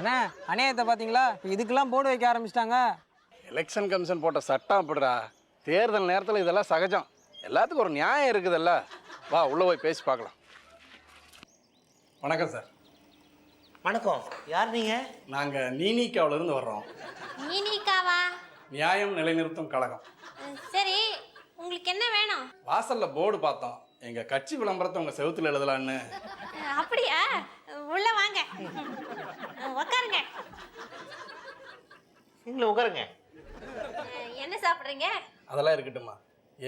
அண்ணே அநியாயத்தை பார்த்தீங்களா? இதுக்கெல்லாம் போர்டு வைக்க ஆரம்பிச்சிட்டாங்க. எலெக்ஷன் கமிஷன் போட்ட சட்டம் அப்படிடா. தேர்தல் நேரத்தில் இதெல்லாம் சகஜம். எல்லாத்துக்கும் ஒரு நியாயம் இருக்குதுல்ல. வா உள்ளே போய் பேசி பார்க்கலாம். வணக்கம் சார். வணக்கம். யார் நீங்கள்? நாங்கள் நீனிக்காவிலிருந்து வர்றோம். நீனிக்காவா? நியாயம் நிலைநிறுத்தும் கழகம். சரி, உங்களுக்கு என்ன வேணும்? வாசலில் போர்டு பார்த்தோம். எங்கள் கட்சி விளம்பரத்தை உங்கள் செவுத்தில் எழுதலான்னு. அப்படியா? உள்ள வாங்க, உட்காருங்க. நீங்களும் உட்காருங்க. என்ன சாப்பிட்றீங்க? அதெல்லாம் இருக்கட்டுமா.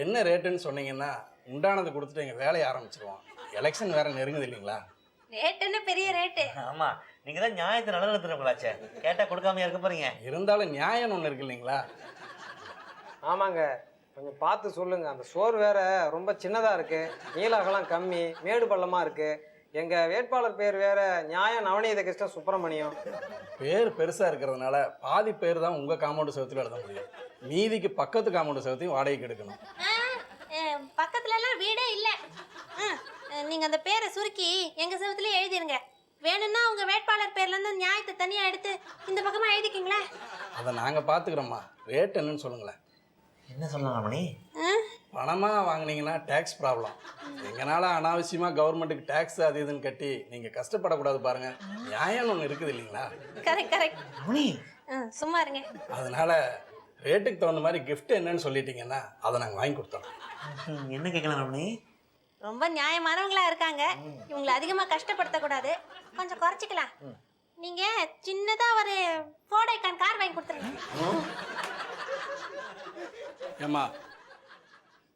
என்ன ரேட்டுன்னு சொன்னீங்கன்னா உண்டானது கொடுத்துட்டு எங்கள் வேலையை ஆரம்பிச்சிருவோம். எலெக்ஷன் வேறு நெருங்குது இல்லைங்களா? ரேட்டுன்னு பெரிய ரேட்டு. ஆமாம், நீங்கள் தான் நியாயத்தை நிலைநிறுத்துறவங்களாச்சே. கேட்டால் கொடுக்காமையா இருக்க போகிறீங்க. இருந்தாலும் நியாயம் ஒன்று இருக்கு இல்லைங்களா? ஆமாங்க, கொஞ்சம் பார்த்து சொல்லுங்க. அந்த சோறு வேற ரொம்ப சின்னதாக இருக்கு, நீளகலம் கம்மி, மேடு பள்ளமாக இருக்கு. எங்கள் வேட்பாளர் பேர் வேற நியாயம் நவநீத கிருஷ்ண சுப்பிரமணியம். பேர் பெருசாக இருக்கிறதுனால பாதி பேர் தான் உங்கள் காம்பவுண்டு செவத்தில் எழுத முடியும். மீதிக்கு பக்கத்து காம்பவுண்டு செவத்தையும் வாடகைக்கு எடுக்கணும். பக்கத்துலலாம் வீடே இல்லை. நீங்க அந்த பேரை சுருக்கி எங்க செவத்துல எழுதிருங்க. வேணும்னா உங்க வேட்பாளர் பேர்ல இருந்து நியாயத்தை தனியா எடுத்து இந்த பக்கமா எழுதிக்கிங்களா? அதை நாங்கள் பார்த்துக்கிறோம்மா. ரேட் என்னன்னு சொல்லுங்களேன். என்ன சொல்லலாம் மணி? பணமாக வாங்கினீங்கன்னா டேக்ஸ் ப்ராப்ளம். எங்களால் அனாவசியமாக கவர்மெண்ட்டுக்கு டேக்ஸ் அது இதுன்னு கட்டி நீங்கள் கஷ்டப்படக்கூடாது பாருங்கள். நியாயம் ஒன்று இருக்குது இல்லைங்களா? கரெக்ட் கரெக்ட் மணி சும்மா இருங்க. அதனால ரேட்டுக்கு தகுந்த மாதிரி கிஃப்ட் என்னன்னு சொல்லிட்டீங்கன்னா அதை நாங்கள் வாங்கி கொடுத்தோம். என்ன கேட்கலாம் மணி? ரொம்ப நியாயமானவங்களா இருக்காங்க. இவங்களை அதிகமா கஷ்டப்படுத்தக்கூடாது, கொஞ்சம் குறைச்சிக்கலாம். நீங்க சின்னதா ஒரு ஃபோர்ட் ஐகான் கார் வாங்கி கொடுத்துருங்க. ஏம்மா,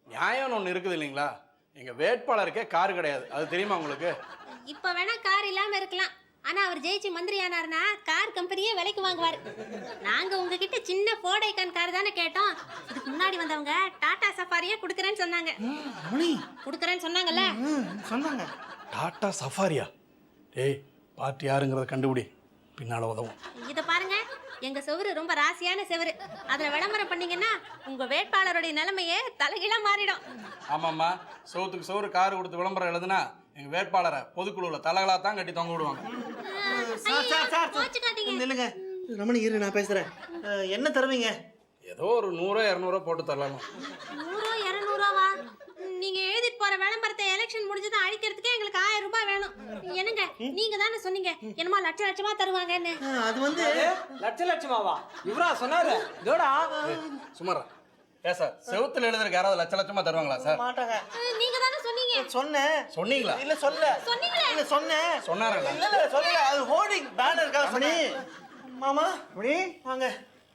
நியாயம்னு ஒன்று இருக்குது இல்லைங்களா? எங்கள் வேட்பாளருக்கே கார் கிடையாது, அது தெரியுமா உங்களுக்கு? இப்ப வேணா கார் இல்லாம இருக்கலாம், ஆனா அவர் ஜெயிச்சு மந்திரி ஆனார்னா கார் கம்பெனியே விலைக்கு வாங்குவார். நாங்க உங்ககிட்ட சின்ன ஃபோர்ட் ஐகான் கார் தானே கேட்டோம். இதுக்கு முன்னாடி வந்தவங்க டாடா சஃபாரியே குடுக்கறேன்னு சொன்னாங்க. குடுக்கறேன்னு சொன்னாங்கல்ல? சொன்னாங்க. டாடா சஃபாரியா? டேய், பார்ட்டி யாருங்கிறத கண்டுபிடி, பின்னால் உதவும். இதை பாருங்க, எங்க செவரு ரொம்ப ராசியான செவரு. அதுல விளம்பரம் பண்ணீங்கன்னா உங்க வேட்பாளருடைய நிலைமையே தலைகீழா மாறிடும். ஆமாம்மா, சோத்துக்கு சோறு கார் கொடுத்து விளம்பரம் எழுதுனா எங்கள் வேட்பாளரை பொதுக்குழுவில் தலைகளாக தான் கட்டி தொங்க விடுவாங்க. இல்லைங்க ரமணி, இரு நான் பேசுகிறேன். என்ன தருவீங்க? ஏதோ ஒரு 100-200 போட்டு தரலாம். 100-200வா? நீங்க எழுதிட்டு போற விளம்பரத்தை எலெக்ஷன் முடிஞ்சதும் அழிக்கிறதுக்கே எங்களுக்கு 1000 ரூபாய் வேணும். என்னங்க, நீங்க தானே சொன்னீங்க என்னமா லட்ச லட்சமா தருவாங்கன்னு. அது வந்து லட்சமாவா? இவரா சொன்னாரு? இதோட சுமாரா ஏ சார், செவுத்துல எழுதுறதுக்கு யாராவது லட்ச லட்சமா தருவாங்களா சார்? மாட்டாங்க. நீங்க தானே சொன்னீங்க. சொன்னேன். சொன்னீங்களா? இல்ல சொல்ல சொன்னீங்களா? இல்ல சொன்னேன். சொன்னாரா? இல்ல சொல்லல, அது ஹோர்டிங் பேனர்க்காக சொன்னேன். மாமா மணி வாங்க.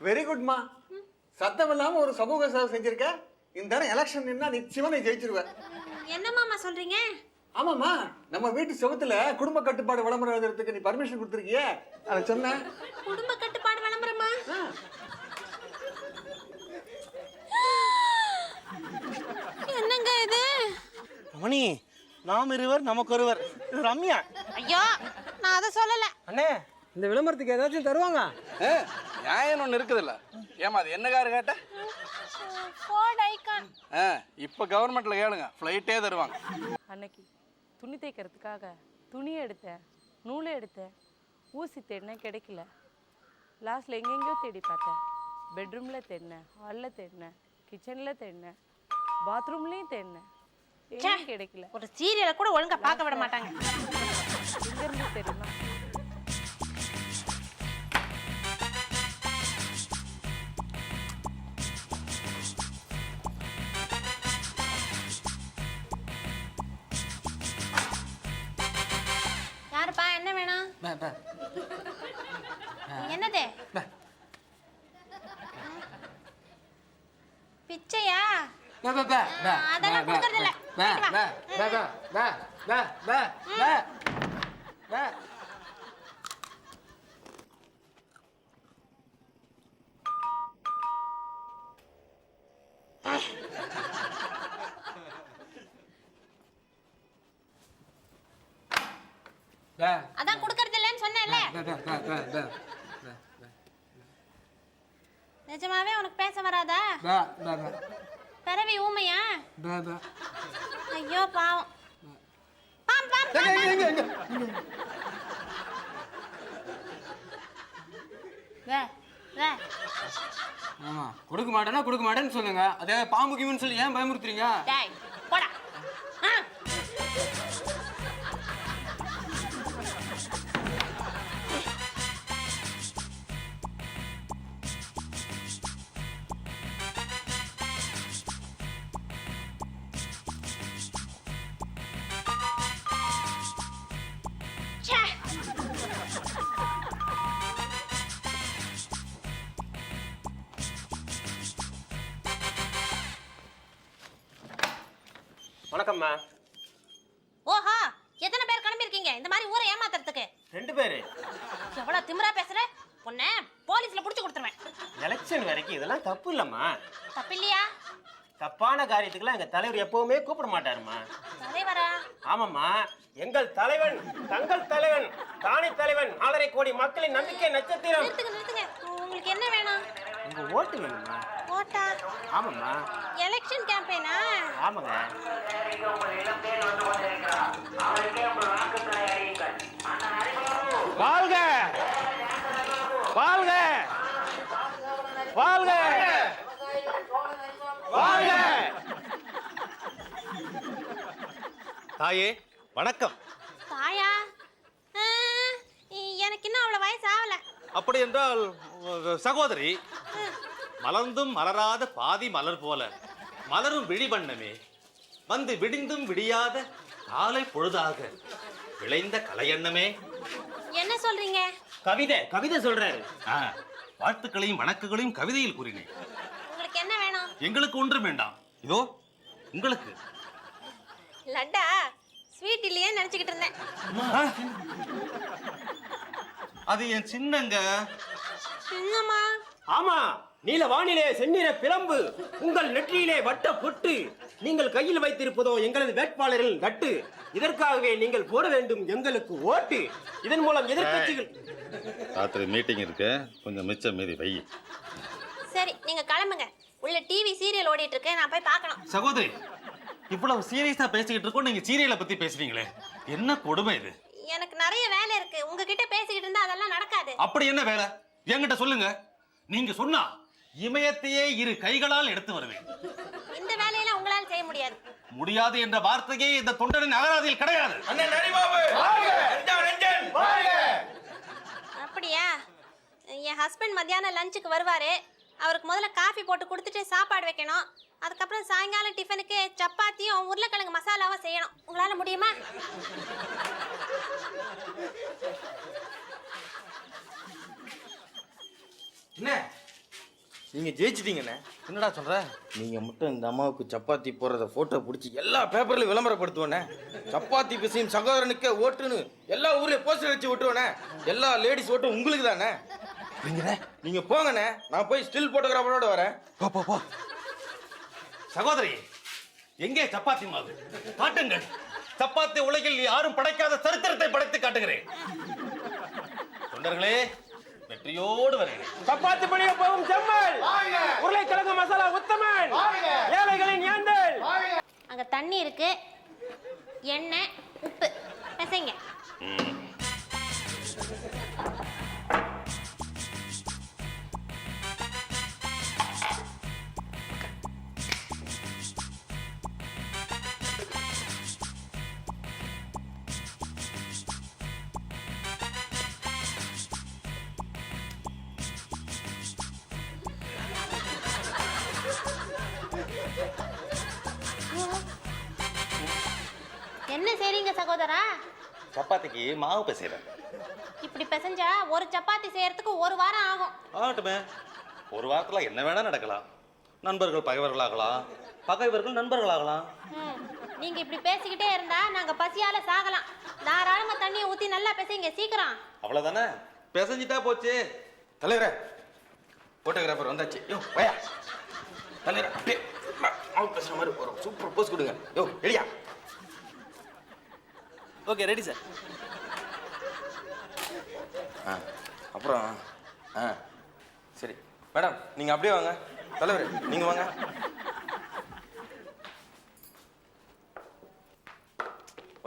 வெரி குட்மா. சத்தம் இல்லாம ஒரு சமூக சேவை செஞ்சிருக்க. இந்த தடவை எலெக்ஷன் நின்னா நிச்சயமா நீ ஜெயிச்சிருவ. என்ன மாமா சொல்றீங்க? ஆமாம்மா, நம்ம வீட்டு செவத்துல குடும்ப கட்டுப்பாடு விளம்பரம் எழுதுறதுக்கு நீ பர்மிஷன் கொடுத்துருக்கியே, அதை சொன்னேன். குடும்ப கட்டுப்பாடு விளம்பரமா? என்னங்க இது? ரமணி, நாம் இருவர் நமக்கு ஒருவர். இது ரம்யா. ஐயோ, நான் அதை சொல்லல. அண்ணே, இந்த விளம்பரத்துக்கு ஏதாச்சும் தருவாங்க? நியாயம் ஒன்று இருக்குதுல்ல. ஏமா, அது என்ன காரு கேட்ட? Ford Icon. இப்போ கவர்மெண்ட்டில் கேளுங்க, ஃப்ளைட்டே தருவாங்க. அன்னைக்கு துணி தைக்கிறதுக்காக துணியை எடுத்தேன், நூலை எடுத்தேன், ஊசி தேடினேன், கிடைக்கல. லாஸ்ட்டில் எங்கெங்கேயோ தேடி பார்த்தேன். பெட்ரூமில் தேடினேன், ஹாலில் தேடினேன், கிச்சனில் தேடினேன், பாத்ரூம்லேயும் தேடினேன், எங்கேயும் கிடைக்கல. ஒரு சீரியலை கூட ஒழுங்கா பார்க்க விட மாட்டாங்க. எங்கேருந்து தெரியுமா? யாருப்பா, என்ன வேணும்? என்னது பிச்சையா? அதெல்லாம் கொடுக்கறது இல்ல. அதான் கொடுக்கறது இல்லன்னு சொன்னேன்ல. நிஜமாவே உனக்கு பேச வராதா? பிறவி ஊமையா? ஐயோ பாவம். வே வே ஆமா கொடுக்க மாட்டேன்னு சொல்லுங்க. அதே பாம்பு கிமுன்னு சொல்லி ஏன் பயமுறுத்துறீங்க? டேய் போடா. ஆ. ச்சே. வணக்கம்மா. ஓஹோ, எத்தனை பேர் கிளம்பிருக்கீங்க இந்த மாதிரி ஊரை ஏமாத்துறதுக்கு? 2 பேரு. எவ்வளவு திமிரா பேசுற? உன்னை போலீஸ்ல புடிச்சு கொடுத்துருவேன். எலெக்ஷன் வரைக்கும் இதெல்லாம் தப்பு இல்லம்மா. தப்பு இல்லையா? தப்பான காரியத்துக்குலாம் எங்க தலைவர் எப்பவுமே கூப்பிட மாட்டாருமா. தலைவரா? ஆமாம்மா, எங்கள் தலைவன் தங்கள் தலைவன் தானி தலைவன் 1.5 கோடி மக்களின் நம்பிக்கை நட்சத்திரம். நிறுத்துங்க நிறுத்துங்க. உங்களுக்கு என்ன வேணும்? உங்க ஓட்டு வேணுமா? ஓட்டா? ஆமாம்மா. எலெக்ஷன் கேம்பெயினா? ஆமாங்க. வாழ்க வாழ்க வாழ்க வாழ்க. தாயே வணக்கம். தாயா? ஆ, எனக்கு இன்னும் அவ்வளவு வயசு ஆகல. அப்படி என்றால் சகோதரி, மலர்ந்தும் மலராத பாதி மலர் போல மலரும் விழிவண்ணமே வந்து விடிந்தும் விடியாத காலை பொழுதாக விளைந்த கலையண்ணமே. என்ன சொல்றீங்க? கவிதை சொல்றாரு. வாழ்த்துக்களையும் வணக்கங்களையும் கவிதையில் கூறினேன். உங்களுக்கு என்ன வேணும்? எங்களுக்கு ஒன்றும் வேண்டாம். இதோ உங்களுக்கு. லட்டா? ஸ்வீட் இல்லையே நினைச்சுக்கிட்டு இருந்தேன். அது என் சின்னங்க. சின்னம்மா? ஆமா, நீல வானிலே செந்நிற பிளம்பு, உங்கள் நெற்றியிலே வட்ட பொட்டு, நீங்கள் கையில் வைத்திருப்பதோ எங்களது வேட்பாளரின் கட்டு. இதற்காகவே நீங்கள் போட வேண்டும் எங்களுக்கு ஓட்டு. இதன் மூலம் எதிர்க்கட்சிகள். ராத்திரி மீட்டிங் இருக்கு, கொஞ்சம் மிச்சம் மீதி வை. சரி, நீங்க கிளம்புங்க. உள்ள டிவி சீரியல் ஓடிட்டு இருக்கு, நான் போய் பார்க்கணும். சகோதரி, இவ்வளவு சீரியஸா பேசிக்கிட்டு இருக்கோம், நீங்க சீரியலை பத்தி பேசுறீங்களே, என்ன கொடுமை இது? எனக்கு நிறைய வேலை இருக்கு. உங்ககிட்ட பேசிக்கிட்டு இருந்தா அதெல்லாம் நடக்காது. அப்படி என்ன வேலை என்கிட்ட சொல்லுங்க. நீங்க சொன்னா இமயத்தையே 2 கைகளால் எடுத்து வருவேன். இந்த வேலையெல்லாம் உங்களால செய்ய முடியாது. முடியாது என்ற வார்த்தையே இந்த தொண்டரின் அகராதியில் கிடையாது. அப்படியா? என் ஹஸ்பண்ட் மத்தியானம் லஞ்சுக்கு வருவாரு. அவருக்கு முதல்ல காஃபி போட்டு கொடுத்துட்டு சாப்பாடு வைக்கணும். அதுக்கப்புறம் சாயங்காலம் டிஃபனுக்கு சப்பாத்தியும் உருளைக்கிழங்கு மசாலாவும் செய்யணும். உங்களால முடியுமா? என்ன நீங்க ஜெயிச்சிட்டீங்கண்ணே. என்னடா சொல்ற? நீங்க மட்டும் இந்த அம்மாவுக்கு சப்பாத்தி போடுறத போட்டோ பிடிச்சி எல்லா பேப்பர்லயும் விளம்பரப்படுத்துவேண்ணே. சப்பாத்தி பிசையும் சகோதரனுக்கு ஓட்டுன்னு எல்லா ஊர்லயும் போஸ்டர் வச்சு விட்டுவேண்ணே. எல்லா லேடிஸ் ஓட்டும் உங்களுக்கு தானே. நீங்க போங்கண்ணே, நான் போய் ஸ்டில் போட்டோகிராஃபரோட வரேன். போ போ போ. சகோதரி, எங்கே சப்பாத்தி மாவு? காட்டுங்கள். சப்பாத்தி உலகில் யாரும் படைக்காத சரித்திரத்தை படைத்து காட்டுகிறேன். தொண்டர்களே, வெற்றியோடு வருகிறேன். சப்பாத்தி பணிய போகும் செம்மல், உருளைக்கிழங்கு மசாலா உத்தமன், ஏழைகளின் ஏந்தல். அங்க தண்ணி இருக்கு, எண்ணெய், உப்பு. பிசைங்க. என்ன செய்றீங்க சகோதரா? சப்பாத்திக்கு மாவு பிசைறேன். இப்படி பிசைஞ்சா ஒரு சப்பாத்தி செய்யறதுக்கு 1 வாரம் ஆகும். ஆகட்டுமே, ஒரு வாரத்துல என்ன வேணா நடக்கலாம். நண்பர்கள் பகைவர்களாகலாம், பகைவர்கள் நண்பர்களாகலாம். நீங்க இப்படி பேசிக்கிட்டே இருந்தா நாங்க பசியால சாகலாம். தாராளமா தண்ணியை ஊத்தி நல்லா பிசைங்க சீக்கிரம். அவ்வளவுதானே, பிசைஞ்சிட்டா போச்சு. தலைவரே, போட்டோகிராஃபர் வந்தாச்சு. யோ வயா தலைவரே, அப்படியே அவங்க பேசுற மாதிரி ஒரு சூப்பர் போஸ் கொடுங்க. யோ ரெடியா? Okay, ready sir. அப்புறம் சரி மேடம், நீங்க அப்படியே வாங்க. தலைவரே நீங்க வாங்க.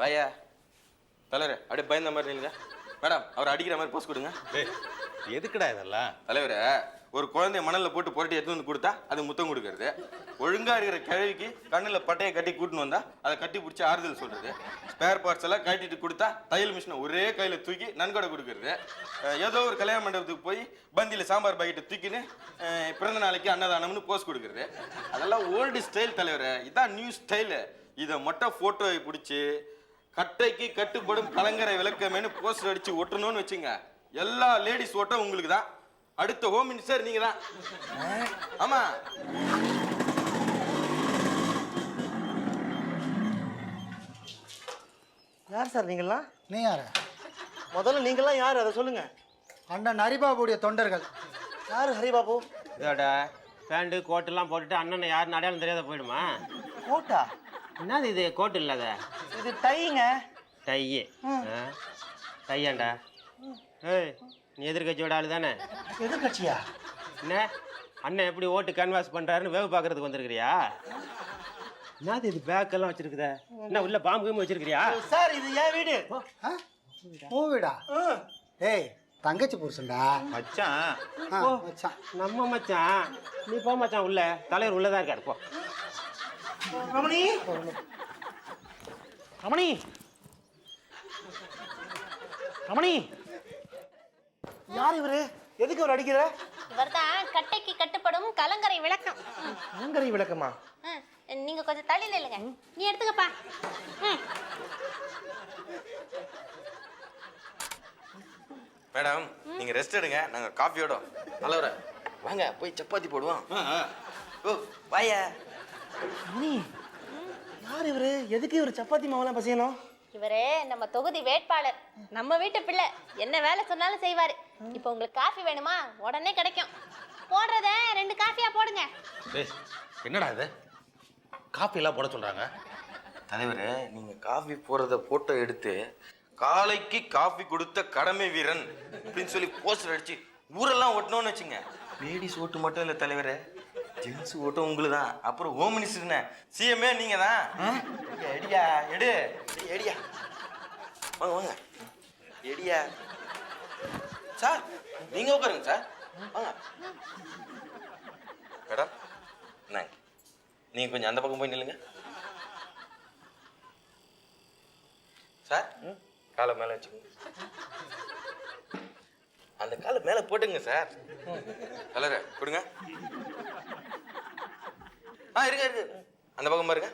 வாயா தலைவரே, அப்படியே பயந்த மாதிரி இல்லைங்க. மேடம், அவர் அடிக்கிற மாதிரி போஸ் கொடுங்க. எதுக்குடா இதெல்லாம்? தலைவரே, ஒரு குழந்தைய மணல்ல போட்டு புரட்டி எடுத்து வந்து கொடுத்தா அது முத்தம் கொடுக்கறது, ஒழுங்கா இருக்கிற கிழவிக்கு கண்ணில் பட்டையை கட்டி கூட்டின்னு வந்தா அதை கட்டி பிடிச்சி ஆறுதல் சொல்றது, ஸ்பேர் பார்ட்ஸ் எல்லாம் கட்டிட்டு கொடுத்தா தையல் மிஷினை ஒரே கையில தூக்கி நன்கொடை கொடுக்கறது, ஏதோ ஒரு கல்யாண மண்டபத்துக்கு போய் பந்தியில சாம்பார் பாக்கெட்டை தூக்கின்னு பிறந்த நாளைக்கு அன்னதானம்னு போஸ்ட் கொடுக்கறது, அதெல்லாம் ஓல்டு ஸ்டைல் தலைவரே. இதான் நியூ ஸ்டைலு. இதை மட்டும் போட்டோவை பிடிச்சி கட்டைக்கு கட்டுப்படும் கலங்கரை விளக்கமேனு போஸ்டர் அடிச்சு ஒட்டணும்னு வச்சுங்க, எல்லா லேடிஸ் ஓட்டம் உங்களுக்கு தான். அடுத்த ஹோம் மினிஸ்டர் நீங்க தான். ஆமா. யார் சார் நீங்களாம்? நீ யாரு? முதல்ல நீங்களாம் யார் அதை சொல்லுங்க. அண்ணன் ஹரிபாபுடைய தொண்டர்கள். யார் ஹரிபாபு? இதோட பேண்டு கோட்டெல்லாம் போட்டுட்டு அண்ணனை யாருன்னு அடையாளம் தெரியாத போயிடுமா? கோட்டா? என்னது இது கோட்டு இல்லாத? இது டைங்க. டையு டையாண்டா? ஏய், நீ எதிர்கட்சியோட ஆளு தானே? எதிர்கட்சியா? என்ன அண்ணன் எப்படி ஓட்டு கேன்வாஸ் பண்றாருன்னு வேவு பார்க்கறதுக்கு வந்திருக்கிறியா? என்னது இது பேக் எல்லாம் வச்சிருக்குத? என்ன உள்ள பாம்பு கீம்பு வச்சிருக்கிறியா? சார் இது என் வீடு. பூவிடா? ஏய், தங்கச்சி புருஷன்டா. மச்சான். மச்சான். நம்ம மச்சான். நீ போ மச்சான் உள்ள. தலைவர் உள்ளதான் இருக்காரு, போ. ரமணி, ரமணி, ரமணி, யார் இவரு? எதுக்கு அவர் அடிக்கிற? இவர்தான் கட்டைக்கு கட்டுப்படும் கலங்கரை விளக்கம். கலங்கரை விளக்கமா? நீங்க கொஞ்சம் தள்ளி நில்லுங்க. நீ எடுத்துக்கப்பா. மேடம், நீங்க ரெஸ்ட் எடுங்க, நாங்க காஃபியோட. தலைவர வாங்க போய் சப்பாத்தி போடுவோம். ஓ வாயா. ரமணி, யார் இவரு? எதுக்கு இவர் சப்பாத்தி மாவெல்லாம் பசியணும்? இவரே நம்ம தொகுதி வேட்பாளர், நம்ம வீட்டு பிள்ளை. என்ன வேலை சொன்னாலும் செய்வாரு. இப்போ உங்களுக்கு காஃபி வேணுமா? உடனே கிடைக்கும். போடுறத 2 காஃபியா போடுங்க. டேய், என்னடா இது? காஃபி எல்லாம் போட சொல்றாங்க. தலைவரே, நீங்க காஃபி போடுறத போட்டோ எடுத்து காலைக்கு காஃபி கொடுத்த கடமை வீரன் அப்படின்னு சொல்லி போஸ்டர் அடிச்சு ஊரெல்லாம் ஓட்டணும்னு வச்சுங்க. லேடிஸ் ஓட்டு மட்டும் இல்லை தலைவரே, ஜென்ஸ் ஓட்டும் உங்களுக்கு தான். அப்புறம் ஹோம் மினிஸ்டர்னே சிஎம்ஏ நீங்க தான். எடியா எடு, எடியா வாங்க வாங்க, எடியா சார். நீங்க உட்காருங்க சார், வாங்க. மேடம் என்னங்க, நீங்க கொஞ்சம் அந்த பக்கம் போய் நில்லுங்க சார். காலை மேலே வச்சுக்கோங்க, அந்த காலை மேலே போட்டுங்க சார். கலரை கொடுங்க. இருக்கு இருக்கு, அந்த பக்கம் பாருங்க.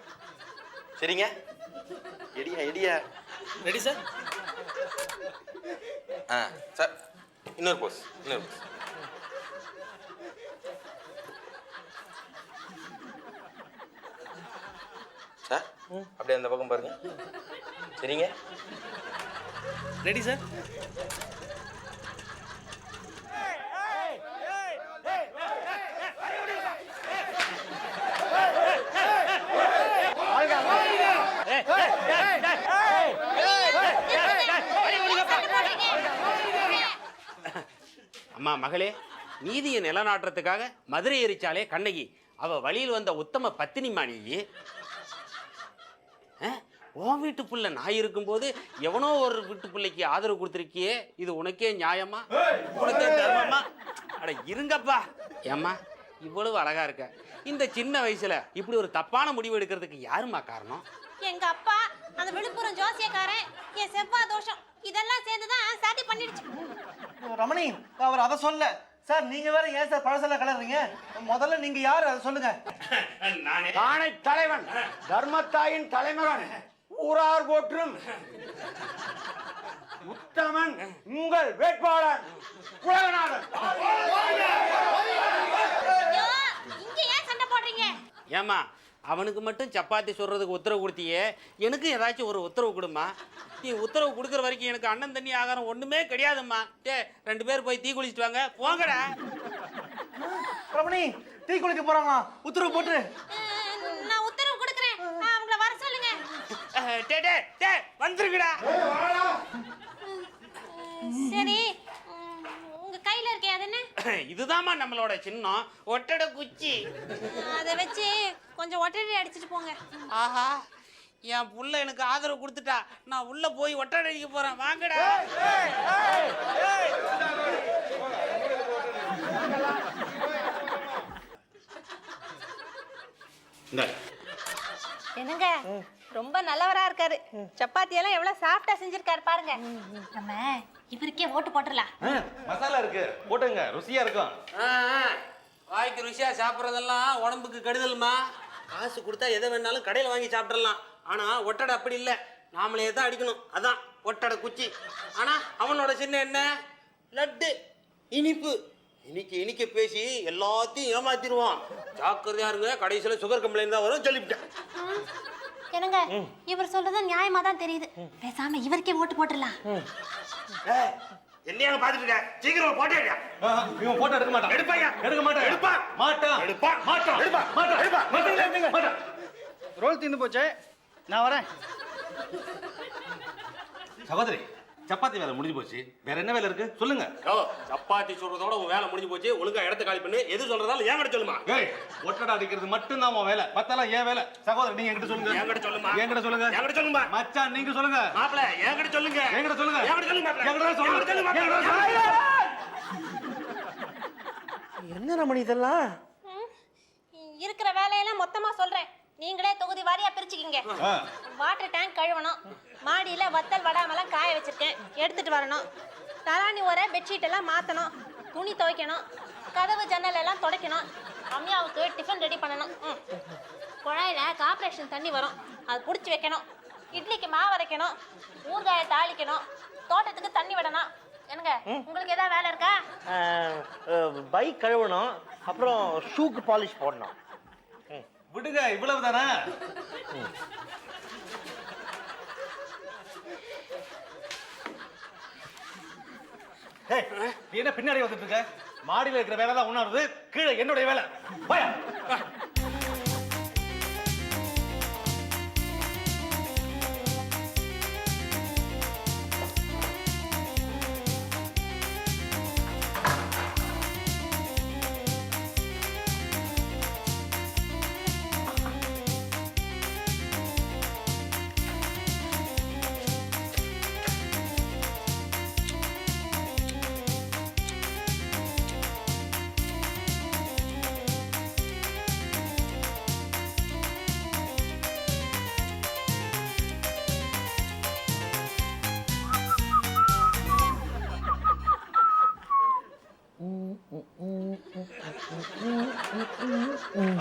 சரிங்க, எடியா எடியா. Ready sir? சார் இன்னொரு போஸ், இன்னொரு போஸ். சார் அப்படியே அந்த பக்கம் பாருங்க. சரிங்க, ரெடி சார்? அம்மா மகளே, நீதியை நிலநாட்டுறதுக்காக மதுரை எரிச்சாலே கண்ணகி, அவ வழியில் வந்த உத்தம பத்தினிமா நீ. உன் வீட்டு புள்ள நான் இருக்கும்போது எவனோ ஒரு வீட்டு பிள்ளைக்கு ஆதரவு கொடுத்துருக்கியே, இது உனக்கே நியாயமா? உனக்கே தர்மமா? அட இருங்கப்பா. ஏம்மா இவ்வளவு அழகா இருக்க, இந்த சின்ன வயசுல இப்படி ஒரு தப்பான முடிவு எடுக்கிறதுக்கு யாருமா காரணம்? எங்க அப்பா, அந்த விழுப்புரம் ஜோசியக்காரன், என் செவ்வாய் தோஷம், இதெல்லாம் சேர்ந்துதான் சாட்டி பண்ணிடுச்சு. ரமணி, அவர் அதை சொல்ல சார். நீங்க வேற ஏன் சார் பழசெல்லாம் கலர்றீங்க? முதல்ல நீங்க யாரு அதை சொல்லுங்க. தானை தலைவன், தர்மத்தாயின் தலைமகன், ஊரார் போற்றும் உத்தமன், உங்கள் வேட்பாளர் உலகநாதன். இங்க ஏன் சண்டை போடுறீங்க? ஏமா அவனுக்கு மட்டும் சப்பாத்தி சொல்றதுக்கு உத்தரவு கொடுத்தியே, எனக்கு ஏதாச்சும் ஒரு உத்தரவு கொடுமா. நீ உத்தரவு கொடுக்குற வரைக்கும் எனக்கு அண்ணன் தண்ணி ஆகாரம் ஒண்ணுமே கிடையாதும்மா. 2 பேர் போய் தீ குளிச்சுட்டு வாங்க, போங்கடா. ரமணி, டீ குளிக்க போறாங்களா? உத்தரவு போட்டு. நான் உத்தரவு கொடுக்குறேன், அவங்கள வர சொல்லுங்க. வந்துருங்கடா. சரி, உங்க கையில இருக்கே அது என்ன? இதுதாம்மா நம்மளோட சின்னம், ஒட்டடை குச்சி. அதை வச்சு கொஞ்சம் ஒட்டடை அடிச்சிட்டு போங்க. ஆஹா, என் புள்ள எனக்கு ஆதரவு கொடுத்துட்டா, நான் உள்ள போய் ஒட்டடை அடிக்க போறேன், வாங்கடா. என்னங்க ரொம்ப நல்லவரா இருக்காரு. சப்பாத்தி எல்லாம் எவ்வளவு சாஃப்டா செஞ்சிருக்காரு பாருங்க. நம்ம இவருக்கே ஓட்டு போட்டுடலாம். மசாலா இருக்கு, போட்டுங்க, ருசியா இருக்கும். வாய்க்கு ருசியா சாப்பிட்றதெல்லாம் உடம்புக்கு கெடுதல்மா. காசு கொடுத்தா எதை வேணாலும் கடையில் வாங்கி சாப்பிட்றலாம். ஆனா ஒட்டடை அப்படி இல்லை, நாமளே தான் அடிக்கணும். அதான் ஒட்டடை குச்சி. ஆனா அவனோட சின்ன என்ன லட்டு, இனிப்பு. இனிக்க பேசி எல்லாத்தையும் ஏமாத்திடுவான். ஜாக்கிரதையா இருங்க, கடைசியில் சுகர் கம்ப்ளைண்ட் தான் வரும் சொல்லிவிட்டேன். என்னங்க இவர் சொல்றது நியாயமா தான் தெரியுது. பேசாம இவருக்கே ஓட்டு போட்டுடலாம். என்னையாக பார்த்துட்டு இருக்க? சீக்கிரம் போட்டே. இவன் போட்டோ எடுக்க மாட்டான். எடுப்பாயா? எடுக்க மாட்டான். எடுப்பான். மாட்டான். எடுப்பான். மாட்டான். எடுப்பான். மாட்டான். எடுப்பான். மாட்டான். ரோல் தீர்ந்து போச்சே, நான் வரேன். சகோதரி, சப்பாத்தி வேலை முடிஞ்சு போச்சு. வேற என்ன வேலை இருக்கு சொல்லுங்க. சப்பாத்தி சொல்றதோட உன் வேலை முடிஞ்சு போச்சு. ஒழுங்கா இடத்த காலி பண்ணு. எது சொல்றதாலும் என் கிட்ட சொல்லுமா. ஏய், ஒட்டடை அடிக்கிறது மட்டும் தான் உன் வேலை, மத்தெல்லாம் ஏன் வேலை. சகோதரி, நீங்க என்கிட்ட சொல்லுங்க. என் கிட்ட சொல்லுமா. என்கிட்ட சொல்லுங்க. என் கிட்ட சொல்லுமா. மச்சான், நீங்க சொல்லுங்க. மாப்பிள, என் கிட்ட சொல்லுங்க. என்கிட்ட சொல்லுங்க. என் கிட்ட சொல்லுங்க. என்கிட்ட சொல்லுங்க. என்கிட்ட சொல்லுங்க. என்ன ரமணி இதெல்லாம்? இருக்கிற வேலையெல்லாம் மொத்தமா சொல்றேன். நீங்களே தொகுதி வாரியா பிரிச்சுக்கிங்க. வாட்டர் டேங்க் கழுவணும், மாடியில வத்தல் வடாமெல்லாம் காய வச்சிருக்கேன், எடுத்துட்டு வரணும். தலாணி உரை பெட்ஷீட் எல்லாம் மாத்தணும், துணி துவைக்கணும், கதவு ஜன்னல் எல்லாம் துடைக்கணும், ரம்யாவுக்கு டிஃபன் ரெடி பண்ணணும். குழாயில கார்பரேஷன் தண்ணி வரும், அது பிடிச்சி வைக்கணும், இட்லிக்கு மாவு அரைக்கணும், ஊறுகாயை தாளிக்கணும், தோட்டத்துக்கு தண்ணி விடணும். என்னங்க உங்களுக்கு ஏதாவது வேலை இருக்கா? பைக் கழுவணும், அப்புறம் ஷூக்கு பாலிஷ் போடணும். விடுங்க, இவ்வளவு தானே. நீ என்ன பின்னாடி வந்துட்டு இருக்க? மாடியில் இருக்கிற வேலை தான் உணருது, கீழே என்னுடைய வேலை. போயா.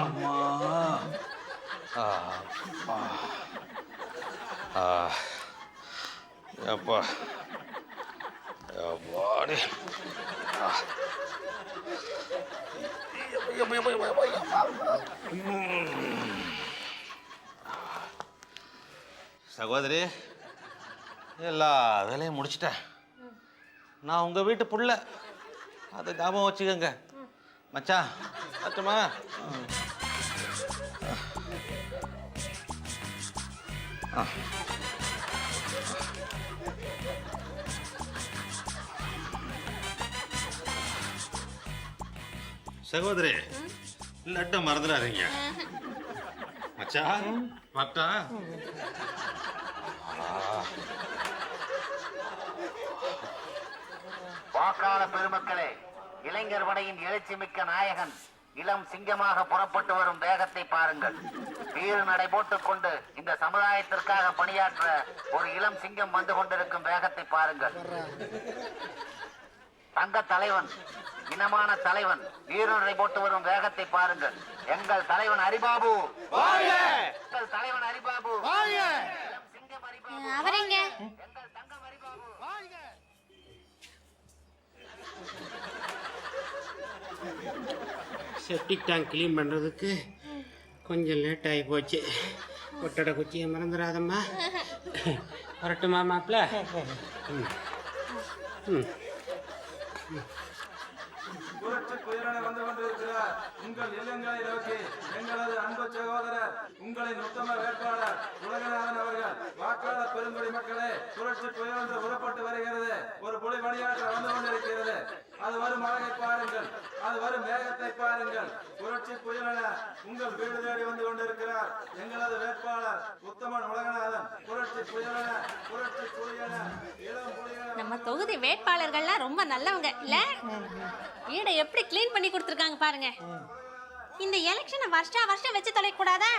அம்மா அப்பா அப்பாடி சகோதரி, எல்லா வேலையும் முடிச்சிட்டேன். நான் உங்க வீட்டு புள்ள, அதை ஞாபகம் வச்சுக்கோங்க. மச்சான், அச்சமா. சகோதரி, லட்ட மறந்துடாதீங்க. மச்சான், மட்டா. வாக்காள பெருமக்களே, இளைஞர் படையின் எழுச்சி மிக்க நாயகன் இளம் சிங்கமாக புறப்பட்டு வரும் வேகத்தை பாருங்கள். வீறு நடை போட்டுக் கொண்டு இந்த சமுதாயத்திற்காக பணியாற்ற ஒரு இளம் சிங்கம் வந்து கொண்டிருக்கும் வேகத்தை பாருங்கள். தங்க தலைவன், இனமான தலைவன் வீறு நடை போட்டு வரும் வேகத்தை பாருங்கள். எங்கள் தலைவன் ஹரிபாபு, எங்கள் தலைவன் ஹரிபாபு, சிங்கம் ஹரிபாபு, அவரேங்க எங்கள் தங்கம் ஹரிபாபு. செப்டிக் டேங்க் கிளீன் பண்ணுறதுக்கு கொஞ்சம் லேட் ஆகி போச்சு. ஒட்டடை குச்சியை மறந்துடாதம்மா. வரட்டுமா மாப்பிள்ள? புரட்சி புயலான வந்து கொண்டிருக்கிறார் உங்கள் இல்லங்களை நோக்கி எங்களது அன்பு சகோதரர், உங்களின் உத்தம வேட்பாளர் உலகநாதன் அவர்கள். வாக்காளர் பெருங்குடி மக்களே, புரட்சி புயல் ஒன்று புறப்பட்டு வருகிறது. ஒரு புலி பணியாற்ற வந்து கொண்டிருக்கிறது. அது வரும் அழகை பாருங்கள், அது வரும் வேகத்தை பாருங்கள். புரட்சி புயலென உங்கள் வீடு தேடி வந்து கொண்டிருக்கிறார் எங்களது வேட்பாளர் உத்தமன் உலகநாதன். புரட்சி புயலென, புரட்சி புலியென, இளம் புலியென. நம்ம தொகுதி வேட்பாளர்கள்லாம் ரொம்ப நல்லவங்க இல்ல? வீடை எப்படி கிளீன் பண்ணி கொடுத்துருக்காங்க பாருங்க. இந்த எலெக்ஷனை வருஷம் வச்சு தொலைக்க கூடாதா?